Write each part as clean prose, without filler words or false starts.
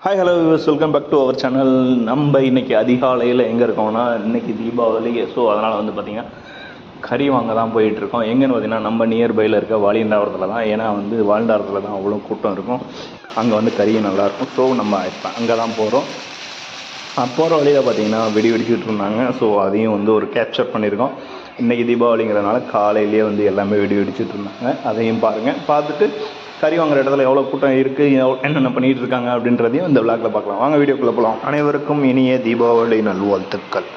Hi hello viewers, welcome back to our channel. நம்ம இன்றைக்கி அதிகாலையில் எங்கே இருக்கோம்னா, இன்றைக்கி தீபாவளி. ஸோ அதனால் வந்து பார்த்திங்கன்னா கறி வாங்க தான் போயிட்டுருக்கோம். எங்கேன்னு பார்த்திங்கன்னா நம்ம நியர்பையில் இருக்க வாலியண்டாவரத்தில் தான். ஏன்னா வந்து வாலியண்டாவரத்தில் தான் அவ்வளோ கூட்டம் இருக்கும். அங்கே வந்து கறியும் நல்லாயிருக்கும். ஸோ நம்ம இப்போ அங்கே தான் போகிறோம். போகிற வழியில் பார்த்திங்கன்னா வெடி வெடிச்சுட்டு இருந்தாங்க. ஸோ அதையும் வந்து ஒரு கேப்சர் பண்ணியிருக்கோம். இன்றைக்கி தீபாவளிங்கிறதுனால காலையிலேயே வந்து எல்லாமே வெடி வெடிச்சுட்டு இருந்தாங்க. அதையும் பாருங்கள். பார்த்துட்டு கறி வாங்குற இடத்துல எவ்வளோ கூட்டம் இருக்குது, என்னென்ன பண்ணிகிட்டு இருக்காங்க அப்படின்றதையும் இந்த விளாக்ல பார்க்கலாம். வாங்க வீடியோக்குள்ளே போகலாம். அனைவருக்கும் இனிய தீபாவளி நல்வாழ்த்துக்கள்.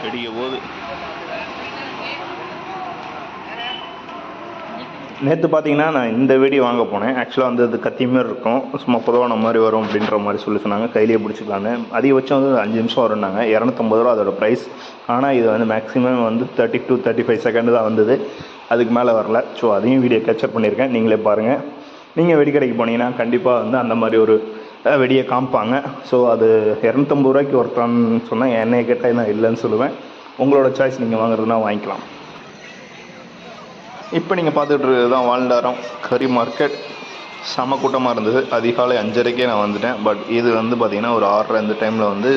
வெடிக்க போகுது. நேற்று பார்த்தீங்கன்னா நான் இந்த வெடி வாங்க போனேன். ஆக்சுவலாக வந்து அது கத்தி மாதிரி இருக்கும், சும்மா பொதுவான மாதிரி வரும் அப்படின்ற மாதிரி சொல்லி சொன்னாங்க. கையிலேயே பிடிச்சிக்கலான்னு. அதிகபட்சம் வந்து 5 நிமிஷம் வரும்னாங்க. 250 ரூபா அதோட ப்ரைஸ். ஆனால் இது வந்து மேக்ஸிமம் வந்து 30 to 35 செகண்டு தான் வந்தது. அதுக்கு மேலே வரல. ஸோ அதையும் வீடியோ கேப்சர் பண்ணியிருக்கேன். நீங்களே பாருங்கள். நீங்கள் வெடி கடைக்கு போனீங்கன்னா கண்டிப்பாக வந்து அந்த மாதிரி ஒரு வெடியை காமிப்பாங்க. ஸோ அது 250 ரூபாய்க்கு ஒருத்தான்னு சொன்னால் என்னைய கேட்டால் நான் இல்லைன்னு சொல்லுவேன். உங்களோட சாய்ஸ், நீங்கள் வாங்குறதுனா வாங்கிக்கலாம். இப்போ நீங்கள் பார்த்துட்டு இருக்கிறது தான் வால்டாரம் கறி மார்க்கெட். செம கூட்டமாக இருந்தது. அதிகாலை 5:30க்கே நான் வந்துட்டேன். பட் இது வந்து பார்த்திங்கன்னா ஒரு 6:30 இந்த டைமில் வந்து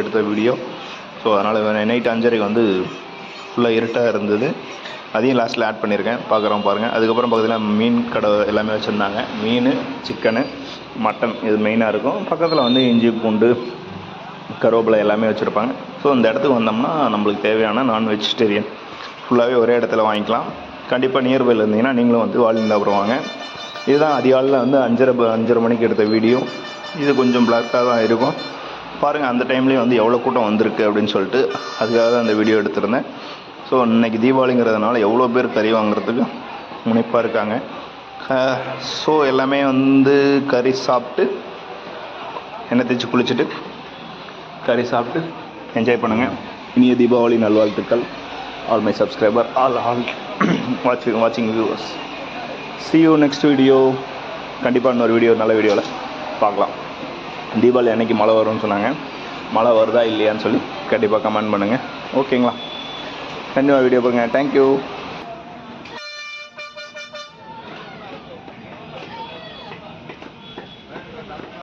எடுத்த வீடியோ. ஸோ அதனால் நைட் 5:30க்கு வந்து ஃபுல்லாக இருட்டாக இருந்தது. அதையும் லாஸ்ட்டில் ஆட் பண்ணியிருக்கேன். பார்க்குறோம் பாருங்கள். அதுக்கப்புறம் பார்த்தீங்கன்னா மீன் கடை எல்லாமே வச்சுருந்தாங்க. மீன், சிக்கனு, மட்டன் இது மெயினாக இருக்கும். பக்கத்தில் வந்து இஞ்சி, பூண்டு, கருவேப்பிலை எல்லாமே வச்சுருப்பாங்க. ஸோ இந்த இடத்துக்கு வந்தோம்னா நம்மளுக்கு தேவையான நான் வெஜிடேரியன் ஃபுல்லாகவே ஒரே இடத்துல வாங்கிக்கலாம். கண்டிப்பாக நியர்பையில் இருந்தீங்கன்னா நீங்களும் வந்து வாலியண்டாவரம் வாங்க. இதுதான் அதிகாலையில் வந்து 5:30 மணிக்கு எடுத்த வீடியோ. இது கொஞ்சம் பிளாக்காக தான் இருக்கும். பாருங்கள், அந்த டைம்லேயும் வந்து எவ்வளோ கூட்டம் வந்திருக்கு அப்படின்னு சொல்லிட்டு அதுக்காக தான் அந்த வீடியோ எடுத்திருந்தேன். ஸோ இன்றைக்கி தீபாவளிங்கிறதுனால எவ்வளோ பேர் கறி வாங்குறதுக்கு முனைப்பாக இருக்காங்க. ஸோ எல்லாமே வந்து கறி சாப்பிட்டு எண்ணெய் தேய்ச்சி குளிச்சுட்டு கறி சாப்பிட்டு என்ஜாய் பண்ணுங்கள். இனிய தீபாவளி நல்வாழ்த்துக்கள். ஆல் மை சப்ஸ்கிரைபர், ஆல் வாட்சிங் viewers. see you next video. கண்டிப்பாக இன்னொரு வீடியோ, நல்ல வீடியோவில் பார்க்கலாம். தீபாவளி அன்னைக்கு மழை வரும்னு சொன்னாங்க. மழை வருதா இல்லையான்னு சொல்லி கண்டிப்பாக கமெண்ட் பண்ணுங்கள். ஓகேங்களா? கண்டிப்பாக வீடியோ பாருங்கள். தேங்க்யூ.